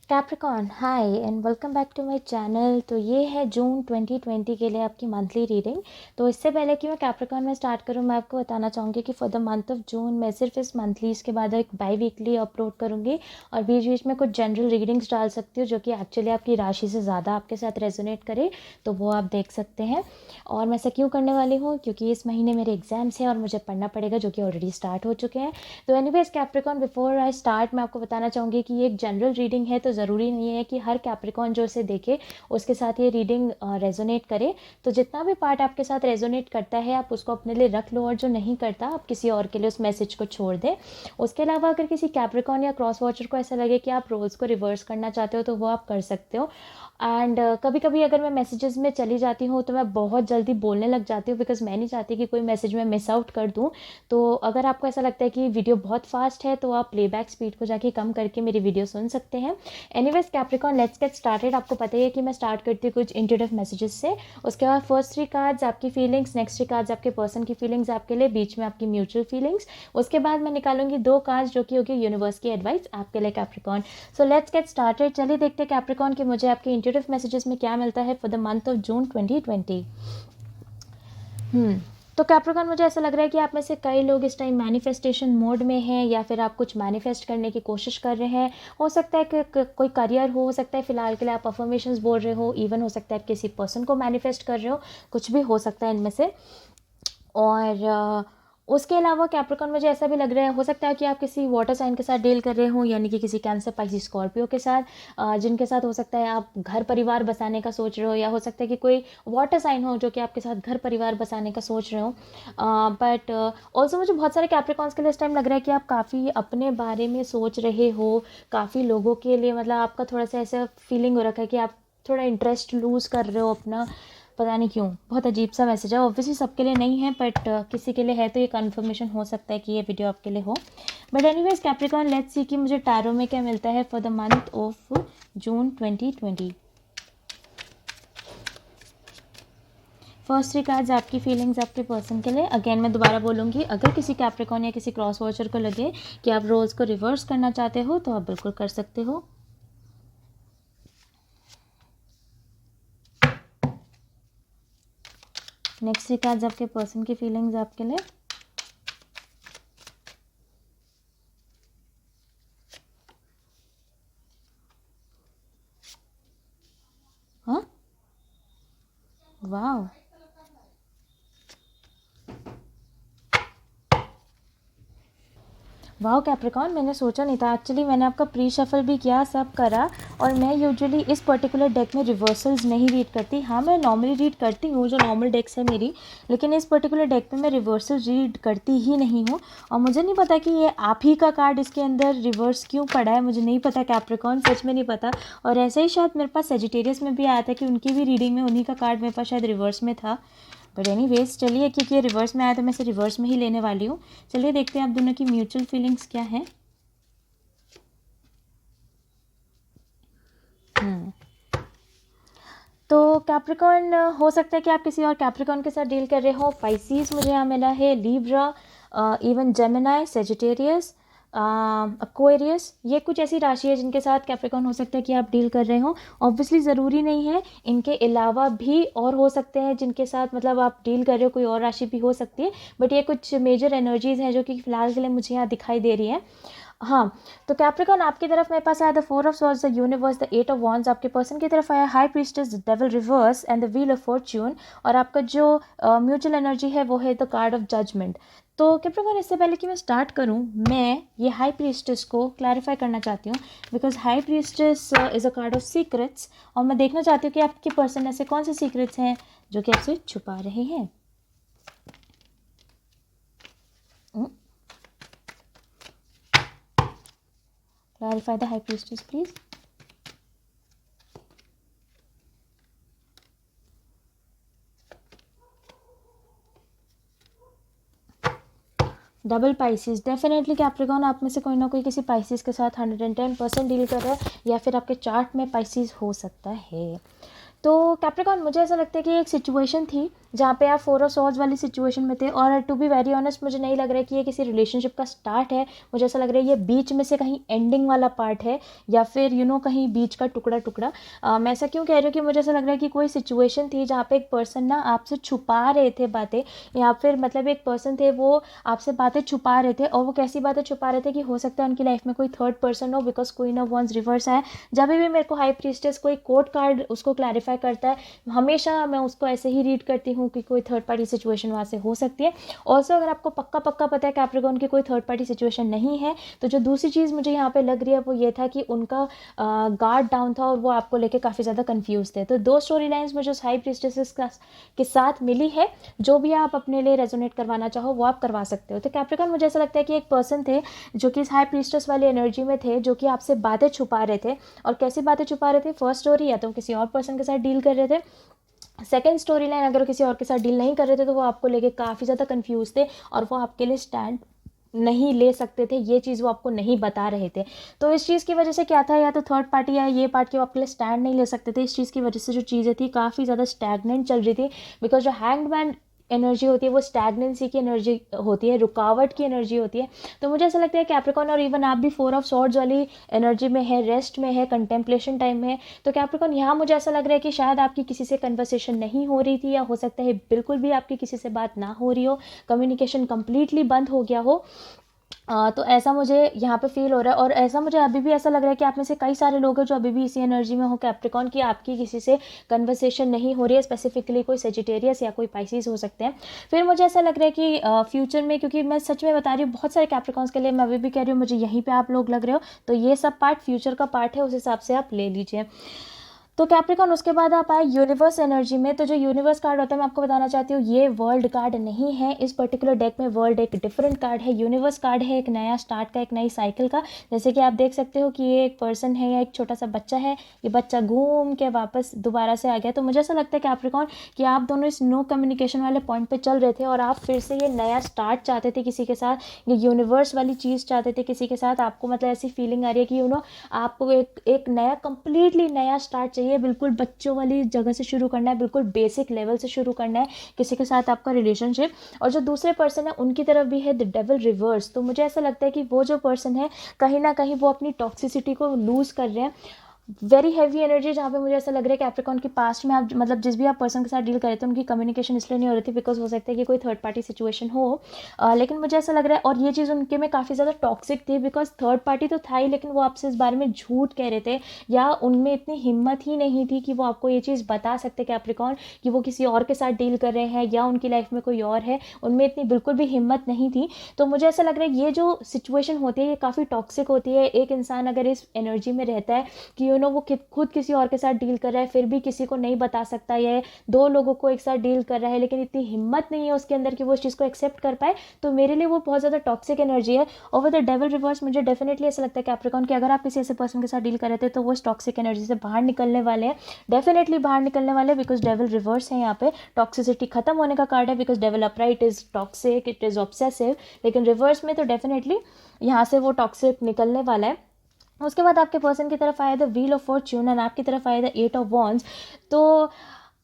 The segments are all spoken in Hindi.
Capricorn hi and welcome back to my channel. तो ये है जून 2020 के लिए आपकी मंथली रीडिंग। तो इससे पहले कि मैं कैप्रिकॉन में स्टार्ट करूँ, मैं आपको बताना चाहूँगी कि फॉर द मंथ ऑफ जून मैं सिर्फ इस मंथलीज के बाद एक बाई वीकली अपलोड करूँगी और बीच बीच में कुछ जनरल रीडिंग्स डाल सकती हूँ जो कि एक्चुअली आपकी राशि से ज़्यादा आपके साथ रेजोनेट करे, तो वो आप देख सकते हैं। और मैं ऐसा क्यों करने वाली हूँ, क्योंकि इस महीने मेरे एग्जाम्स हैं और मुझे पढ़ना पड़ेगा, जो कि ऑलरेडी स्टार्ट हो चुके हैं। तो anyways Capricorn, before I start मैं आपको बताना चाहूँगी कि ये एक जनरल रीडिंग है, तो ज़रूरी नहीं है कि हर कैप्रिकॉन जो इसे देखे उसके साथ ये रीडिंग रेजोनेट करे। तो जितना भी पार्ट आपके साथ रेजोनेट करता है आप उसको अपने लिए रख लो, और जो नहीं करता आप किसी और के लिए उस मैसेज को छोड़ दें। उसके अलावा अगर किसी कैप्रिकॉन या क्रॉस वॉचर को ऐसा लगे कि आप रोल्स को रिवर्स करना चाहते हो तो वो आप कर सकते हो। एंड कभी कभी अगर मैं मैसेजेस में चली जाती हूँ तो मैं बहुत जल्दी बोलने लग जाती हूँ, बिकॉज मैं नहीं चाहती कि कोई मैसेज में मिस आउट कर दूँ। तो अगर आपको ऐसा लगता है कि वीडियो बहुत फास्ट है तो आप प्लेबैक स्पीड को जाके कम करके मेरी वीडियो सुन सकते हैं। Anyways Capricorn, let's get started. आपको पता ही है कि मैं स्टार्ट करती हूँ कुछ इंट्यूटिव मैसेजेस से। उसके बाद फर्स्ट 3 कार्ड्स आपकी फीलिंग्स, नेक्स्ट 3 कार्ड्स आपके पर्सन की फीलिंग्स आपके लिए, बीच में आपकी म्यूचुअल फीलिंग्स। उसके बाद मैं निकालूंगी 2 कार्ड्स जो कि होगी यूनिवर्स की एडवाइस आपके लिए Capricorn. So let's get started. चलिए देखते हैं कैप्रिकॉन कि मुझे आपके इंट्यूटिव मैसेजेस में क्या मिलता है for the month of June 2020। तो कैप्रिकॉन, मुझे ऐसा लग रहा है कि आप में से कई लोग इस टाइम मैनिफेस्टेशन मोड में हैं, या फिर आप कुछ मैनिफेस्ट करने की कोशिश कर रहे हैं। हो सकता है कि कोई करियर हो सकता है फिलहाल के लिए आप अफर्मेशंस बोल रहे हो, इवन हो सकता है आप किसी पर्सन को मैनिफेस्ट कर रहे हो, कुछ भी हो सकता है इनमें से। और उसके अलावा कैप्रिकॉन, मुझे ऐसा भी लग रहा है हो सकता है कि आप किसी वाटर साइन के साथ डील कर रहे हो, यानी कि किसी कैंसर, पाइसिस, स्कॉर्पियो के साथ, जिनके साथ हो सकता है आप घर परिवार बसाने का सोच रहे हो, या हो सकता है कि कोई वाटर साइन हो जो कि आपके साथ घर परिवार बसाने का सोच रहे हो। बट ऑल्सो मुझे बहुत सारे कैप्रिकॉन्स के लिए इस टाइम लग रहा है कि आप काफ़ी अपने बारे में सोच रहे हो, काफ़ी लोगों के लिए, मतलब आपका थोड़ा सा ऐसा फीलिंग हो रखा है कि आप थोड़ा इंटरेस्ट लूज़ कर रहे हो अपना। पता नहीं क्यों, बहुत अजीब सा मैसेज है। ऑब्वियसली सबके लिए नहीं है, बट किसी के लिए है, तो ये कन्फर्मेशन हो सकता है कि ये वीडियो आपके लिए हो। But anyways Capricorn, let's see कि मुझे टैरो में क्या मिलता है for the month of June 2020। First 3 cards आपकी फीलिंग्स आपके पर्सन के लिए। अगेन मैं दोबारा बोलूँगी, अगर किसी कैप्रिकॉन या किसी क्रॉस वॉचर को लगे कि आप रोल्स को रिवर्स करना चाहते हो तो आप बिल्कुल कर सकते हो। नेक्स्ट 3 कार्ड्स आपके पर्सन की फीलिंग्स आपके लिए। हाँ, वाह, वाह कैप्रिकॉन, मैंने सोचा नहीं था। एक्चुअली मैंने आपका प्री शफल भी किया, सब करा, और मैं यूजुअली इस पर्टिकुलर डेक में रिवर्सल्स नहीं रीड करती। हाँ, मैं नॉर्मली रीड करती हूँ, जो नॉर्मल डेक्स है मेरी, लेकिन इस पर्टिकुलर डेक में मैं रिवर्सल्स रीड करती ही नहीं हूँ। और मुझे नहीं पता कि ये आप ही का कार्ड इसके अंदर रिवर्स क्यों पड़ा है, मुझे नहीं पता कैप्रिकॉन, सच में नहीं पता। और ऐसे ही शायद मेरे पास सेजिटेरियस में भी आया था कि उनकी भी रीडिंग में उन्हीं का कार्ड मेरे पास शायद रिवर्स में था। बट एनी वेज, चलिए, क्योंकि ये रिवर्स में आया तो मैं इसे रिवर्स में ही लेने वाली हूँ। चलिए देखते हैं आप दोनों की म्यूचुअल फीलिंग्स क्या है। तो कैप्रिकॉन, हो सकता है कि आप किसी और कैप्रिकॉन के साथ डील कर रहे हो। पाइसीज मुझे यहाँ मिला है, Libra, even Gemini, Sagittarius, Aquarius, ये कुछ ऐसी राशि है जिनके साथ कैप्रिकॉन हो सकता है कि आप डील कर रहे हो। ऑब्वियसली ज़रूरी नहीं है, इनके अलावा भी और हो सकते हैं जिनके साथ मतलब आप डील कर रहे हो, कोई और राशि भी हो सकती है। बट ये कुछ मेजर एनर्जीज हैं जो कि फ़िलहाल के लिए मुझे यहाँ दिखाई दे रही हैं। हाँ, तो कैप्रिकॉन, आपकी तरफ मेरे पास आया the 4 of swords, the universe, the 8 of wands. आपके पर्सन की तरफ आया high priestess, the devil reverse, and the wheel of Fortune. और आपका जो म्यूचुअल एनर्जी है वो है द कार्ड ऑफ जजमेंट। तो कैप्रिकॉन, इससे पहले कि मैं स्टार्ट करूं, मैं ये हाई प्रीस्टेस को क्लैरिफाई करना चाहती हूँ, because high priestess is a card of secrets, और मैं देखना चाहती हूँ कि आपके पर्सन ऐसे कौन से सीक्रेट्स हैं जो कि आपसे छुपा रहे हैं। Clarify the high priestess please. Double Pisces, definitely Capricorn, आप में से कोई ना कोई किसी पाइसिस के साथ 110% डील कर रहा है, या फिर आपके चार्ट में पाइसिस हो सकता है। तो कैप्रिकॉन, मुझे ऐसा लगता है कि एक सिचुएशन थी जहाँ पे आप 4 ऑफ सॉर्ड्स वाली सिचुएशन में थे। और टू बी वेरी ऑनेस्ट मुझे नहीं लग रहा है कि ये किसी रिलेशनशिप का स्टार्ट है, मुझे ऐसा लग रहा है ये बीच में से कहीं एंडिंग वाला पार्ट है, या फिर कहीं बीच का टुकड़ा टुकड़ा। मैं ऐसा क्यों कह रही हूँ कि मुझे ऐसा लग रहा है कि कोई सिचुएशन थी जहाँ पे एक पर्सन ना आपसे छुपा रहे थे बातें, या फिर मतलब एक पर्सन थे वो आपसे बातें छुपा रहे थे। और वो कैसी बातें छुपा रहे थे कि हो सकता है उनकी लाइफ में कोई थर्ड पर्सन हो, because queen of wands reverse है। जब भी मेरे को हाई प्रीस्टेस कोई कोर्ट कार्ड उसको क्लैरिफाई करता है, हमेशा मैं उसको ऐसे ही रीड करती हूँ कि कोई थर्ड पार्टी सिचुएशन वहाँ से हो सकती है। ऑल्सो अगर आपको पक्का पक्का पता है कैप्रिकॉर्न की कोई थर्ड पार्टी सिचुएशन नहीं है, तो जो दूसरी चीज़ मुझे यहाँ पे लग रही है वो ये था कि उनका गार्ड डाउन था और वो आपको लेके काफ़ी ज़्यादा कंफ्यूज थे। तो दो स्टोरी लाइन्स मुझे हाई प्रीस्टेसेस के साथ मिली है, जो भी आप अपने लिए रेजोनेट करवाना चाहो वो आप करवा सकते हो। तो कैप्रिकॉर्न मुझे ऐसा लगता है कि एक पर्सन थे जो कि इस हाई प्रीस्टेस वाली एनर्जी में थे, जो कि आपसे बातें छुपा रहे थे। और कैसी बातें छुपा रहे थे? फर्स्ट स्टोरी या तो किसी और पर्सन के साथ डील कर रहे थे, सेकेंड स्टोरी लाइन अगर वो किसी और के साथ डील नहीं कर रहे थे तो वो आपको लेके काफ़ी ज़्यादा कंफ्यूज थे और वो आपके लिए स्टैंड नहीं ले सकते थे, ये चीज़ वो आपको नहीं बता रहे थे। तो इस चीज़ की वजह से क्या था, या तो थर्ड पार्टी या ये पार्ट के वो आपके लिए स्टैंड नहीं ले सकते थे। इस चीज़ की वजह से जो चीज़ें थी काफ़ी ज़्यादा स्टैगनेंट चल रही थी, बिकॉज जो हैंगमैन एनर्जी होती है वो स्टैगनेंसी की एनर्जी होती है, रुकावट की एनर्जी होती है। तो मुझे ऐसा लगता है कैप्रिकॉर्न और इवन आप भी 4 ऑफ सॉर्ड्स वाली एनर्जी में है, रेस्ट में है, कंटेम्पलेशन टाइम में है। तो कैप्रिकॉर्न यहाँ मुझे ऐसा लग रहा है कि शायद आपकी किसी से कन्वर्सेशन नहीं हो रही थी, या हो सकता है बिल्कुल भी आपकी किसी से बात ना हो रही हो, कम्युनिकेशन कंप्लीटली बंद हो गया हो। तो ऐसा मुझे यहाँ पे फील हो रहा है। और ऐसा मुझे अभी भी ऐसा लग रहा है कि आप में से कई सारे लोग हैं जो अभी भी इसी एनर्जी में हो कैप्रिकॉर्न, की आपकी किसी से कन्वर्सेशन नहीं हो रही है, स्पेसिफिकली कोई सेजिटेरियस या कोई पाइसिस हो सकते हैं। फिर मुझे ऐसा लग रहा है कि फ्यूचर में, क्योंकि मैं सच में बता रही हूँ बहुत सारे कैप्रिकॉर्न्स के लिए मैं अभी भी कह रही हूँ मुझे यहीं पर आप लोग लग रहे हो, तो ये सब पार्ट फ्यूचर का पार्ट है, उस हिसाब से आप ले लीजिए। तो कैप्रिकॉर्न उसके बाद आप आए यूनिवर्स एनर्जी में। तो जो यूनिवर्स कार्ड होता है मैं आपको बताना चाहती हूँ ये वर्ल्ड कार्ड नहीं है। इस पर्टिकुलर डेक में वर्ल्ड एक डिफरेंट कार्ड है, यूनिवर्स कार्ड है एक नया स्टार्ट का, एक नई साइकिल का। जैसे कि आप देख सकते हो कि ये एक पर्सन है या एक छोटा सा बच्चा है, ये बच्चा घूम के वापस दोबारा से आ गया। तो मुझे ऐसा लगता है कैप्रिकॉर्न कि आप दोनों इस नो कम्युनिकेशन वाले पॉइंट पे चल रहे थे और आप फिर से ये नया स्टार्ट चाहते थे किसी के साथ, ये यूनिवर्स वाली चीज़ चाहते थे किसी के साथ। आपको मतलब ऐसी फीलिंग आ रही है कि आपको एक नया कंप्लीटली नया स्टार्ट चाहिए, बिल्कुल बच्चों वाली जगह से शुरू करना है, बिल्कुल बेसिक लेवल से शुरू करना है किसी के साथ आपका रिलेशनशिप। और जो दूसरे पर्सन है उनकी तरफ भी है द डेविल रिवर्स। तो मुझे ऐसा लगता है कि वो जो पर्सन है कहीं ना कहीं वो अपनी टॉक्सिसिटी को लूज कर रहे हैं, वेरी हैवी एनर्जी, जहाँ पे मुझे ऐसा लग रहा है कि कैप्रिकॉर्न के पास्ट में आप मतलब जिस भी आप पर्सन के साथ डील कर रहे थे उनकी कम्युनिकेशन इसलिए नहीं हो रही थी बिकॉज हो सकता है कि कोई थर्ड पार्टी सिचुएशन हो। लेकिन मुझे ऐसा लग रहा है, और ये चीज़ उनके में काफ़ी ज़्यादा टॉक्सिक थी बिकॉज थर्ड पार्टी तो था ही, लेकिन वो आपसे इस बारे में झूठ कह रहे थे, या उनमें इतनी हिम्मत ही नहीं थी कि वो आपको ये चीज़ बता सकते कैप्रिकॉर्न कि वो किसी और के साथ डील कर रहे हैं या उनकी लाइफ में कोई और है, उनमें इतनी बिल्कुल भी हिम्मत नहीं थी। तो मुझे ऐसा लग रहा है ये जो सिचुएशन होती है ये काफ़ी टॉक्सिक होती है। एक इंसान अगर इस एनर्जी में रहता है कि वो खुद किसी और के साथ डील कर रहा है फिर भी किसी को नहीं बता सकता, ये दो लोगों को एक साथ डील कर रहा है लेकिन इतनी हिम्मत नहीं है उसके अंदर कि वो इस चीज़ को एक्सेप्ट कर पाए, तो मेरे लिए वो बहुत ज़्यादा टॉक्सिक एनर्जी है। और विद द डेविल रिवर्स मुझे डेफिनेटली ऐसा लगता है कैप्रिकॉर्न कि अगर आप किसी ऐसे पर्सन के साथ डील कर रहे थे तो वो इस टॉक्सिक एनर्जी से बाहर निकलने वाले हैं, डेफिनेटली बाहर निकलने वाले, बिकॉज डेविल रिवर्स है यहाँ पे। टॉक्सिसिटी खत्म होने का कार्ड है because devil upright is toxic, it is obsessive, लेकिन रिवर्स में तो डेफिनेटली यहाँ से वो टॉक्सिक निकलने वाला है। उसके बाद आपके पर्सन की तरफ आया the wheel of Fortune and आपकी तरफ आया द 8 ऑफ वॉन्ड्स। तो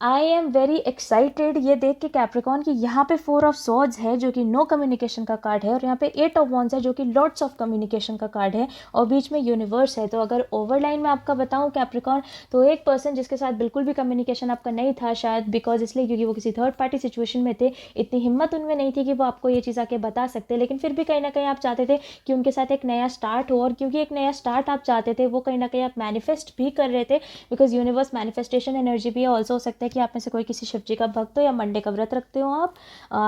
आई एम वेरी एक्साइटेड ये देख के कैप्रिकॉर्न कि यहाँ पे 4 ऑफ सॉर्ड्स है जो कि नो कम्युनिकेशन का कार्ड है, और यहाँ पे 8 ऑफ वॉन्ड्स है जो कि लॉट्स ऑफ कम्युनिकेशन का कार्ड है, और बीच में यूनिवर्स है। तो अगर ओवरलाइन में आपका बताऊँ कैप्रिकॉर्न, तो एक पर्सन जिसके साथ बिल्कुल भी कम्युनिकेशन आपका नहीं था, शायद बिकॉज इसलिए क्योंकि वो किसी थर्ड पार्टी सिचुएशन में थे, इतनी हिम्मत उनमें नहीं थी कि वो आपको ये चीज़ आके बता सकते, लेकिन फिर भी कहीं ना कहीं आप चाहते थे कि उनके साथ एक नया स्टार्ट हो। और क्योंकि एक नया स्टार्ट आप चाहते थे वो कहीं ना कहीं आप मैनिफेस्ट भी कर रहे थे, बिकॉज यूनिवर्स मैनिफेस्टेशन एनर्जी भी है। ऑल्सो हो सकता है कि आप में से कोई किसी शिव जी का भक्त हो, या मंडे का व्रत रखते हो आप,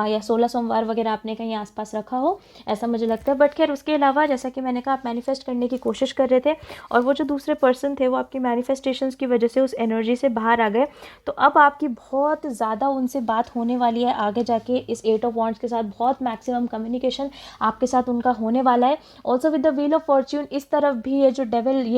या 16 सोमवार वगैरह आपने कहीं आसपास रखा हो, ऐसा मुझे लगता है। बट खैर उसके अलावा जैसा कि मैंने कहा आप मैनिफेस्ट करने की कोशिश कर रहे थे, और वो जो दूसरे पर्सन थे वो आपकी मैनिफेस्टेशंस की वजह से उस एनर्जी से बाहर आ गए। तो अब आपकी बहुत ज़्यादा उनसे बात होने वाली है आगे जाके, इस 8 ऑफ वॉन्ड्स के साथ बहुत मैक्सिमम कम्युनिकेशन आपके साथ उनका होने वाला है। Also with the wheel of Fortune इस तरफ भी ये जो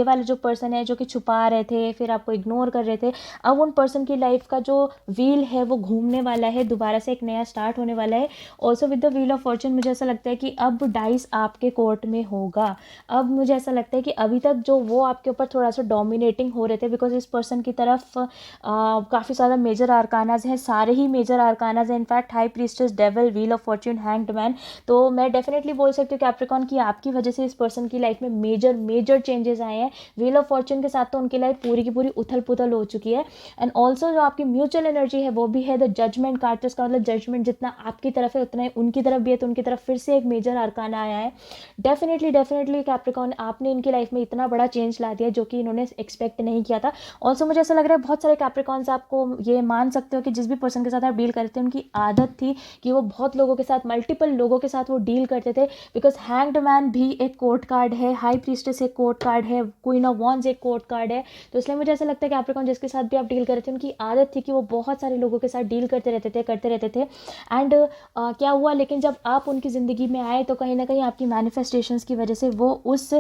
वाले जो पर्सन है जो कि छुपा रहे थे, फिर आपको इग्नोर कर रहे थे, अब उन पर्सन की लाइफ आपका जो व्हील है वो घूमने वाला है, दोबारा से एक नया स्टार्ट होने वाला है। Also with the wheel of Fortune मुझे ऐसा लगता है कि अब डाइस आपके कोर्ट में होगा। अब मुझे ऐसा लगता है कि अभी तक जो वो आपके ऊपर थोड़ा सा डोमिनेटिंग हो रहे थे, बिकॉज इस पर्सन की तरफ काफ़ी ज़्यादा मेजर आर्कानाज हैं, सारे ही मेजर आर्कानाज हैं, in fact high priestess, devil, wheel of Fortune, hanged man. तो मैं डेफिनेटली बोल सकती हूँ कैप्रिकॉर्न की आपकी वजह से इस पर्सन की लाइफ में मेजर मेजर चेंजेस आए हैं। व्हील ऑफ फॉर्चून के साथ तो उनकी लाइफ पूरी की पूरी उथल पुथल हो चुकी है। एंड ऑल्सो जो आपकी म्यूचुअल एनर्जी है वो भी है द जजमेंट कार्ड। तो इसका मतलब जजमेंट जितना आपकी तरफ है उतना ही उनकी तरफ भी है, तो उनकी तरफ फिर से एक मेजर आर्काना आया है। डेफिनेटली डेफिनेटली कैप्रिकॉर्न आपने इनकी लाइफ में इतना बड़ा चेंज ला दिया जो कि इन्होंने एक्सपेक्ट नहीं किया था। ऑल्सो मुझे ऐसा लग रहा है बहुत सारे कैप्रिकॉर्न्स आपको ये मान सकते हो कि जिस भी पर्सन के साथ आप डील करते हैं उनकी आदत थी कि वो बहुत लोगों के साथ, मल्टीपल लोगों के साथ वो डील करते थे। बिकॉज हैंग्ड मैन भी एक कोर्ट कार्ड है, हाई प्रीस्टेस एक कोर्ट कार्ड है, क्वीन ऑफ वॉन्ड्स एक कोर्ट कार्ड है। तो इसलिए मुझे ऐसा लगता है कि कैप्रिकॉर्न जिसके साथ भी आप डील कर रहे थे उनकी आदत थी कि वो बहुत सारे लोगों के साथ डील करते रहते थे। एंड क्या हुआ, लेकिन जब आप उनकी ज़िंदगी में आए तो कहीं ना कहीं आपकी मैनिफेस्टेशंस की वजह से वो उस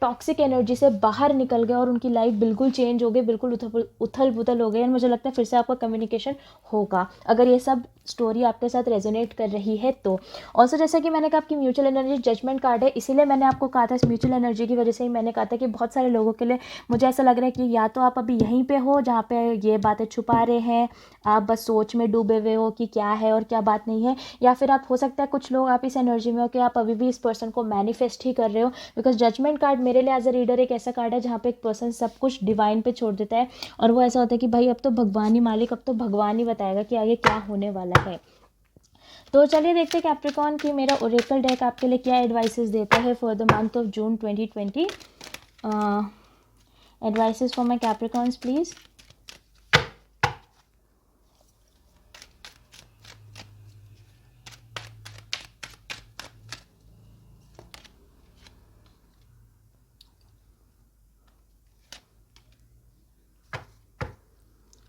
टॉक्सिक एनर्जी से बाहर निकल गए और उनकी लाइफ बिल्कुल चेंज हो गई, बिल्कुल उथल पुथल हो गई। एंड मुझे लगता है फिर से आपका कम्युनिकेशन होगा अगर ये सब स्टोरी आपके साथ रेजोनेट कर रही है तो। ऑल्सो जैसा कि मैंने कहा आपकी म्यूचुअल एनर्जी जजमेंट कार्ड है, इसीलिए मैंने आपको कहा था इस म्यूचुअल एनर्जी की वजह से ही मैंने कहा था कि बहुत सारे लोगों के लिए मुझे ऐसा लग रहा है कि या तो आप अभी यहीं पे हो जहाँ पे ये बातें छुपा रहे हैं, आप बस सोच में डूबे हुए हो कि क्या है और क्या बात नहीं है, या फिर आप हो सकता है कुछ लोग आप इस एनर्जी में हो कि आप अभी भी इस पर्सन को मैनिफेस्ट ही कर रहे हो। बिकॉज जजमेंट कार्ड मेरे लिए एज अ रीडर एक ऐसा कार्ड है जहाँ पे एक पर्सन सब कुछ डिवाइन पे छोड़ देता है और वो ऐसा होता है कि भाई अब तो भगवान ही मालिक, अब तो भगवान ही बताएगा कि आगे क्या होने वाला है। तो चलिए देखते हैं कैप्रिकॉर्न की मेरा ओरेकल डेक आपके लिए क्या एडवाइसेस देता है for the month of June 2020। Advices for my Capricorns please.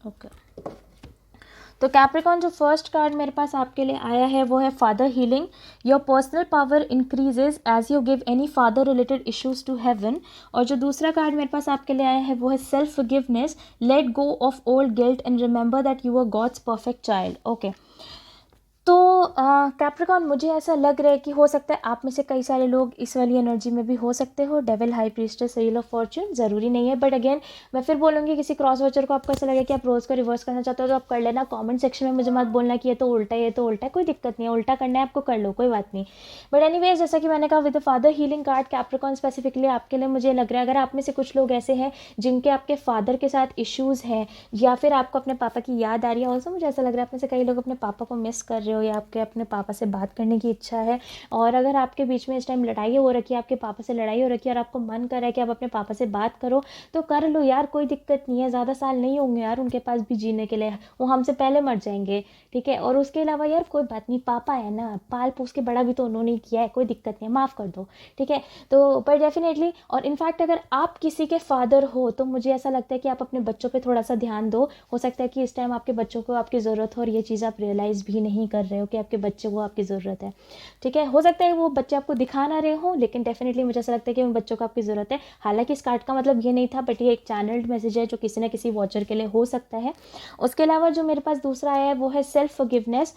Okay, तो कैप्रिकॉर्न जो फर्स्ट कार्ड मेरे पास आपके लिए आया है वो है father healing. Your personal power increases as you give any father related issues to heaven. और जो दूसरा कार्ड मेरे पास आपके लिए आया है वो है self forgiveness, let go of old guilt and remember that you are God's perfect child. Okay, तो कैप्रिकॉर्न मुझे ऐसा लग रहा है कि हो सकता है आप में से कई सारे लोग इस वाली एनर्जी में भी हो सकते हो, devil, high priestess, wheel of Fortune, ज़रूरी नहीं है। बट अगेन मैं फिर बोलूँगी किसी क्रॉस वॉचर को आपको ऐसा लगे कि आप रोज़ को रिवर्स करना चाहते हो तो आप कर लेना। कमेंट सेक्शन में मुझे मत बोलना कि ये तो उल्टा है, ये तो उल्टा है, कोई दिक्कत नहीं है, उल्टा करना है आपको कर लो, कोई बात नहीं। बट एनीवेज जैसा कि मैंने कहा with the father healing card Capricorn specifically आपके लिए मुझे लग रहा है अगर आप में से कुछ लोग ऐसे हैं जिनके आपके फादर के साथ इश्यूज़ हैं या फिर आपको अपने पापा की याद आ रही है। ऑल्सो मुझे ऐसा लग रहा है आप में से कई लोग अपने पापा को मिस कर रहे हो या आपके अपने पापा से बात करने की इच्छा है। और अगर आपके बीच में इस टाइम लड़ाई हो रखी है, आपके पापा से लड़ाई हो रखी है और आपको मन कर रहा है कि आप अपने पापा से बात करो तो कर लो यार, कोई दिक्कत नहीं है। ज़्यादा साल नहीं होंगे यार उनके पास भी जीने के लिए, वो हमसे पहले मर जाएंगे, ठीक है। और उसके अलावा यार कोई बात नहीं, पापा है ना, पाल पोस के बड़ा भी तो उन्होंने ही किया है, कोई दिक्कत नहीं है, माफ़ कर दो, ठीक है। तो पर डेफिनेटली, और इनफैक्ट अगर आप किसी के फादर हो तो मुझे ऐसा लगता है कि आप अपने बच्चों पे थोड़ा सा ध्यान दो। हो सकता है कि इस टाइम आपके बच्चों को आपकी ज़रूरत हो और ये चीज़ आप रियलाइज़ भी नहीं कर रहे हो कि आपके बच्चे को आपकी ज़रूरत है, ठीक है। हो सकता है वो बच्चे आपको दिखा ना रहे हो लेकिन डेफिनेटली मुझे ऐसा लगता है कि उन बच्चों को आपकी ज़रूरत है। हालांकि इस कार्ड का मतलब ये नहीं था, बट ये एक चैनल्ड मैसेज है जो किसी न किसी वॉचर के लिए हो सकता है। उसके अलावा जो मेरे पास दूसरा आया है वो है सेल्फ फॉरगिवनेस।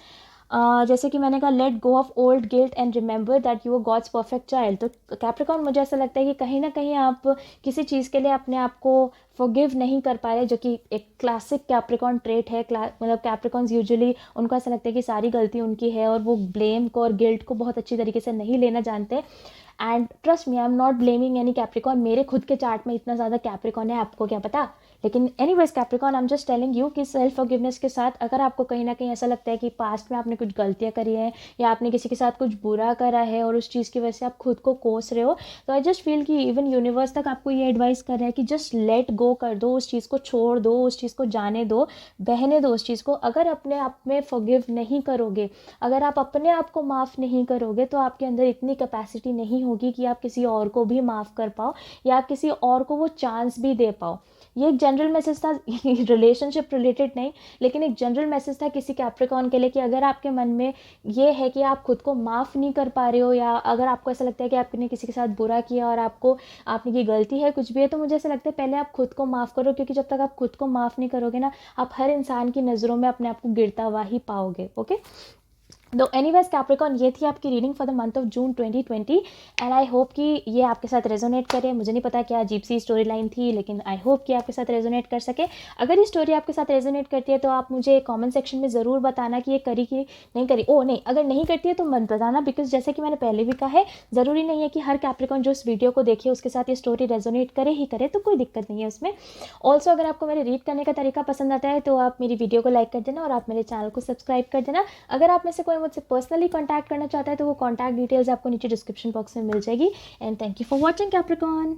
जैसे कि मैंने कहा let go of old guilt and remember that you are God's perfect child. तो कैप्रिकॉर्न मुझे ऐसा लगता है कि कहीं ना कहीं आप किसी चीज़ के लिए अपने आप को फॉरगिव नहीं कर पा रहे, जो कि एक क्लासिक कैप्रिकॉर्न ट्रेट है। मतलब कैप्रिकॉर्न्स यूजुअली उनको ऐसा लगता है कि सारी गलती उनकी है और वो ब्लेम को और गिल्ट को बहुत अच्छी तरीके से नहीं लेना जानते। And trust me, I am not blaming any Capricorn, मेरे खुद के चार्ट में इतना ज़्यादा कैप्रिकॉर्न है, आपको क्या पता। लेकिन anyways Capricorn, I am just telling you कि सेल्फ फॉरगिवनेस के साथ अगर आपको कहीं ना कहीं ऐसा लगता है कि पास्ट में आपने कुछ गलतियाँ करी हैं या आपने किसी के साथ कुछ बुरा करा है और उस चीज़ की वजह से आप खुद को कोस रहे हो, तो आई जस्ट फील कि इवन यूनिवर्स तक आपको ये एडवाइस कर रहा है कि जस्ट लेट गो कर दो, उस चीज़ को छोड़ दो, उस चीज़ को जाने दो, बहने दो उस चीज़ को। अगर अपने आप में फॉरगिव नहीं करोगे, अगर आप अपने आप को माफ़ नहीं करोगे तो आपके अंदर इतनी कैपेसिटी नहीं होगी कि आप किसी और को भी माफ़ कर पाओ या आप किसी और को वो चांस भी दे पाओ। ये एक जनरल मैसेज था रिलेशनशिप रिलेटेड नहीं, लेकिन एक जनरल मैसेज था किसी कैप्रिकॉर्न के लिए कि अगर आपके मन में ये है कि आप खुद को माफ़ नहीं कर पा रहे हो, या अगर आपको ऐसा लगता है कि आपने किसी के साथ बुरा किया और आपने की गलती है कुछ भी है, तो मुझे ऐसा लगता है पहले आप खुद को माफ़ करो, क्योंकि जब तक आप खुद को माफ़ नहीं करोगे ना, आप हर इंसान की नज़रों में अपने आप को गिरता हुआ ही पाओगे। ओके, तो एनीवेज कैप्रिकॉर्न, ये थी आपकी reading for the month of June 2020 and I hope कि ये आपके साथ रेजोनेट करे। मुझे नहीं पता क्या अजीब सी स्टोरी लाइन थी, लेकिन आई होप कि आपके साथ रेजोनेट कर सके। अगर ये स्टोरी आपके साथ रेजोनेट करती है तो आप मुझे कमेंट सेक्शन में ज़रूर बताना कि ये करी कि नहीं करी। ओ नहीं, अगर नहीं करती है तो मत बताना, बिकॉज जैसे कि मैंने पहले भी कहा है, ज़रूरी नहीं है कि हर कैप्रिकॉर्न जो इस वीडियो को देखे उसके साथ ये स्टोरी रेजोनेट करे ही करे, तो कोई दिक्कत नहीं है उसमें। ऑल्सो अगर आपको मेरे रीड करने का तरीका पसंद आता है तो आप मेरी वीडियो को लाइक कर देना और आप मेरे चैनल को सब्सक्राइब कर देना। अगर आप में से कोई मुझसे पर्सनली कॉन्टैक्ट करना चाहता है तो वो कॉन्टैक्ट डिटेल्स आपको नीचे डिस्क्रिप्शन बॉक्स में मिल जाएगी। And thank you for watching Capricorn.